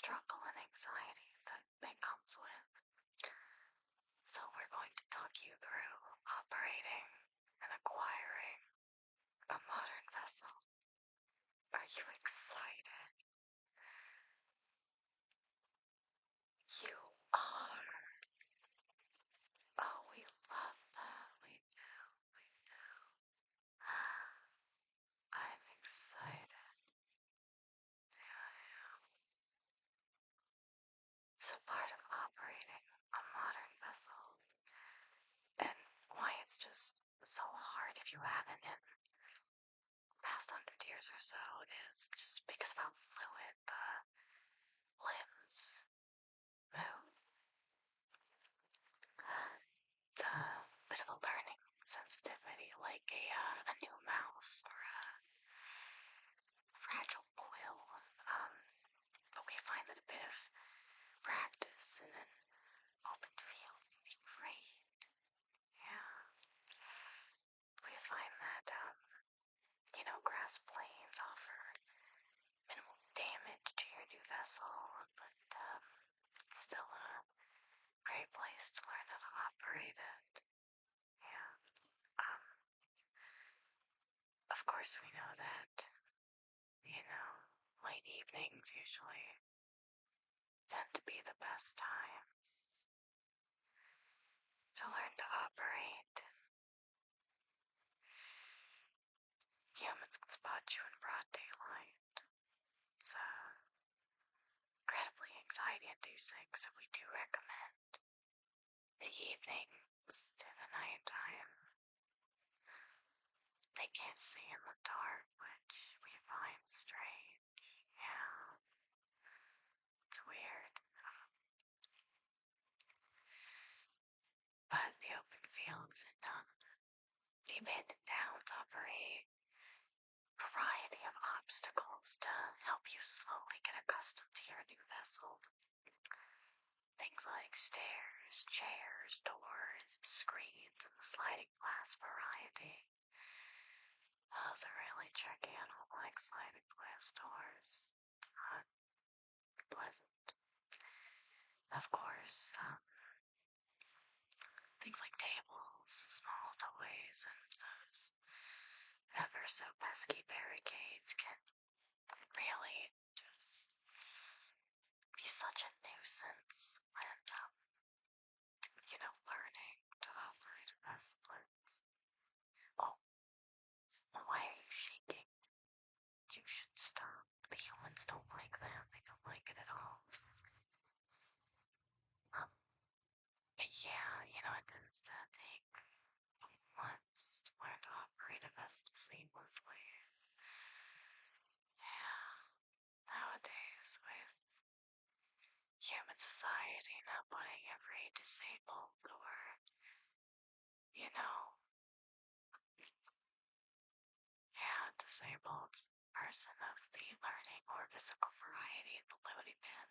struggle and anxiety that comes with. So we're going to talk you through operating and acquiring a modern vessel. Are you excited? You are. Oh, we love that. We do. I'm excited. Yeah, I am. So part of operating a modern vessel, and why it's just so hard if you haven't in the past 100 years or so, is just because of how fluid the limbs move. It's a bit of a learning sensitivity, like a new mouse or a fragile quill. But we find that a bit of practice and an open field can be great. Yeah. We find that, grass plains offer minimal damage to your new vessel, but it's still a great place to learn how to operate it. Yeah. Of course we know that, late evenings usually tend to be the best times to learn to operate. Humans can spot you in broad daylight. It's incredibly anxiety-inducing, so we do recommend the evenings to the nighttime. They can't see in the dark, which we find strange. Yeah, it's weird. But the open fields and the abandoned towns offer a variety of obstacles to help you slowly get accustomed to your new vessel. Things like stairs, chairs, doors, screens, and the sliding glass variety. Those are really tricky. I don't like sliding glass doors. It's not pleasant. Of course, things like tables, small toys, and those ever so pesky barricades can really just be such a nuisance when, learning to operate a vessel. Oh, why are you shaking? You should stop. The humans don't like that. They don't like it at all. But yeah, it tends to take months to learn to operate a vessel seamlessly. Yeah, nowadays with human society not letting every disabled or, disabled person of the learning or physical variety in the loading bin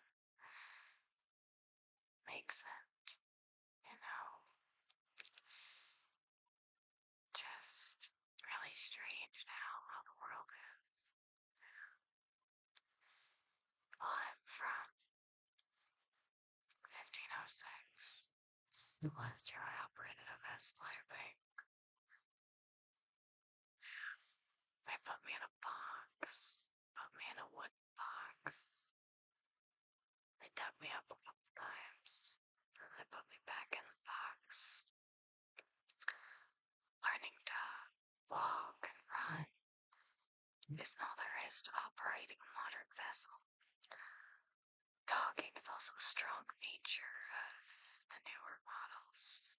makes it, just really strange now how the world is. I'm from 1506. It's the last year I operated a vessel, I think. They put me in a box, put me in a wooden box. They dug me up a couple times, and they put me back in the box. Learning to walk and run is all there is to operating a modern vessel. Talking is also a strong feature of the newer models.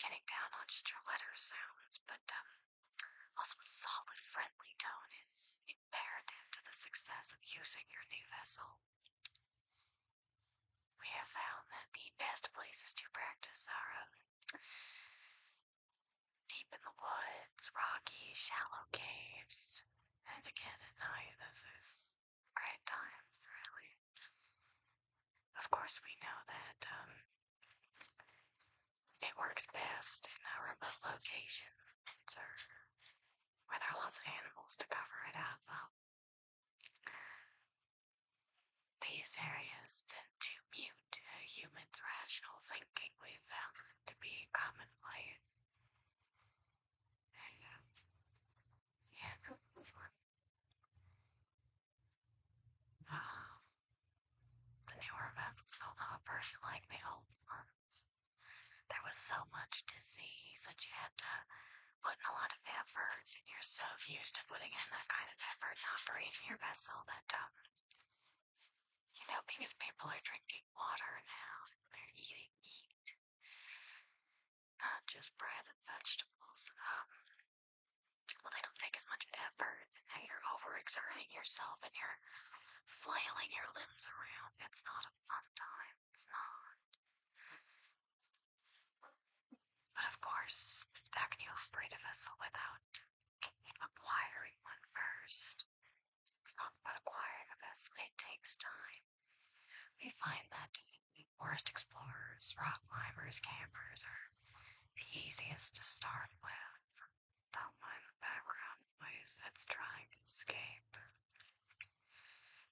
Getting down on just your letter sounds, but also a solid, friendly tone is imperative to the success of using your new vessel. We have found that the best places to practice are deep in the woods, rocky, shallow caves, and again at night. This is great times, really. Of course, we know that it works best in a remote location, where there are lots of animals to cover it up. The these areas tend to mute humans' rational thinking we've found to be commonplace. Yeah, the newer vessels don't operate like the old ones. There was so much disease that you had to put in a lot of effort, and you're so used to putting in that kind of effort and operating your vessel that, because people are drinking water now, they're eating meat, not just bread and vegetables. Well, they don't take as much effort, and now you're overexerting yourself and you're flailing your limbs around. It's not a fun time. It's not. But of course, how can you operate a vessel without acquiring one first? It's not about acquiring a vessel. It takes time. We find that forest explorers, rock climbers, campers are the easiest to start with. Don't mind the background noise. It's trying to escape.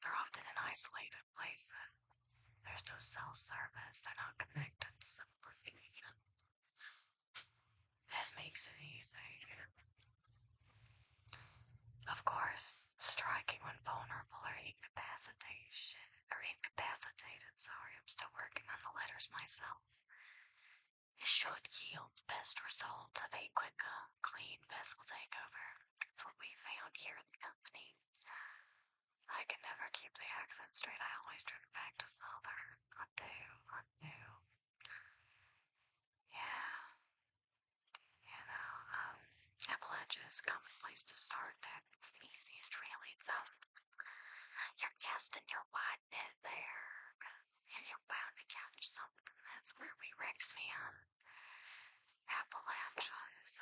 They're often in isolated places. There's no cell service. They're not connected to civilization. That makes it easy. Of course, striking when vulnerable or incapacitated, I'm still working on the letters myself. It should yield the best result of a quick, clean vessel takeover. That's what we found here in the company. I can never keep the accent straight. I always turn back to Southern. I do. Yeah. Appalachia is a common place to start. That's the easiest, really. It's, you're casting your wide net there. And you're bound to catch something. That's where we recommend. Appalachia is,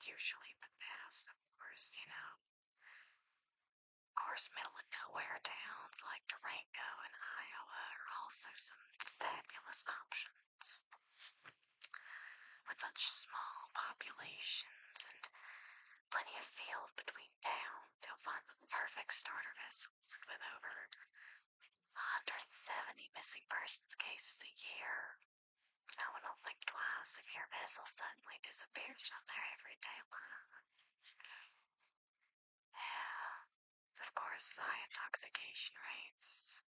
usually the best, of course, Of course, middle of nowhere towns like Durango and Iowa are also some fabulous options. With such small populations and plenty of field between towns, you'll find the perfect starter vessel with over 170 missing persons cases a year. No one will think twice if your vessel suddenly disappears from their everyday life. Yeah. Of course, high intoxication rates.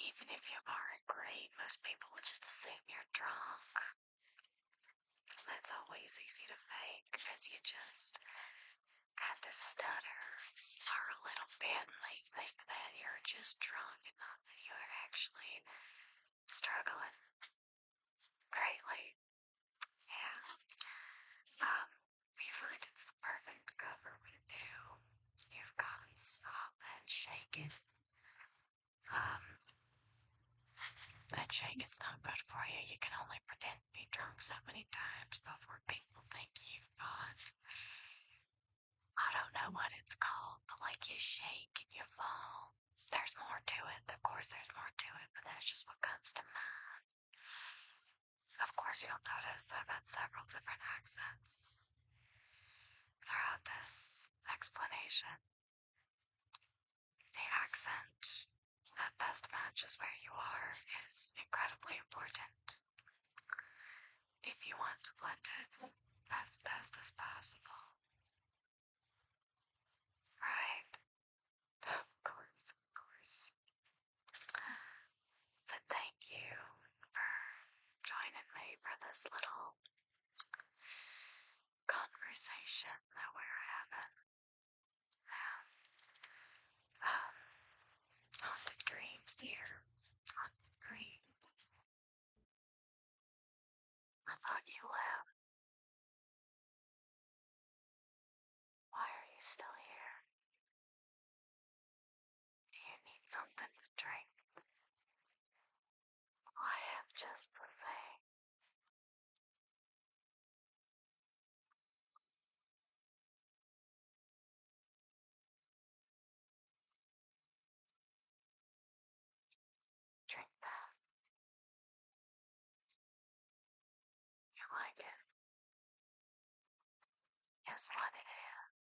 Even if you aren't great, most people will just assume you're drunk. That's always easy to fake because you just have to stutter, slur a little bit, and they think that you're just drunk and not that you are actually struggling greatly. Yeah. We find it's the perfect cover to do. You've got to stop and shake it. That shaking's not good for you. You can only pretend to be drunk so many times before people think you've got, I don't know what it's called, but like you shake and you fall. There's more to it. Of course there's more to it, but that's just what comes to mind. Of course you'll notice I've had several different accents throughout this explanation. The accent that best matches where you are is incredibly important if you want to blend it as best as possible. Right? Of course. But thank you for joining me for this little conversation that we're having. Haunted dreams, dear. Haunted dreams. I thought you left. Why are you still here? Do you need something to drink? I have just the thing. Drink that. You like it? Guess what it is?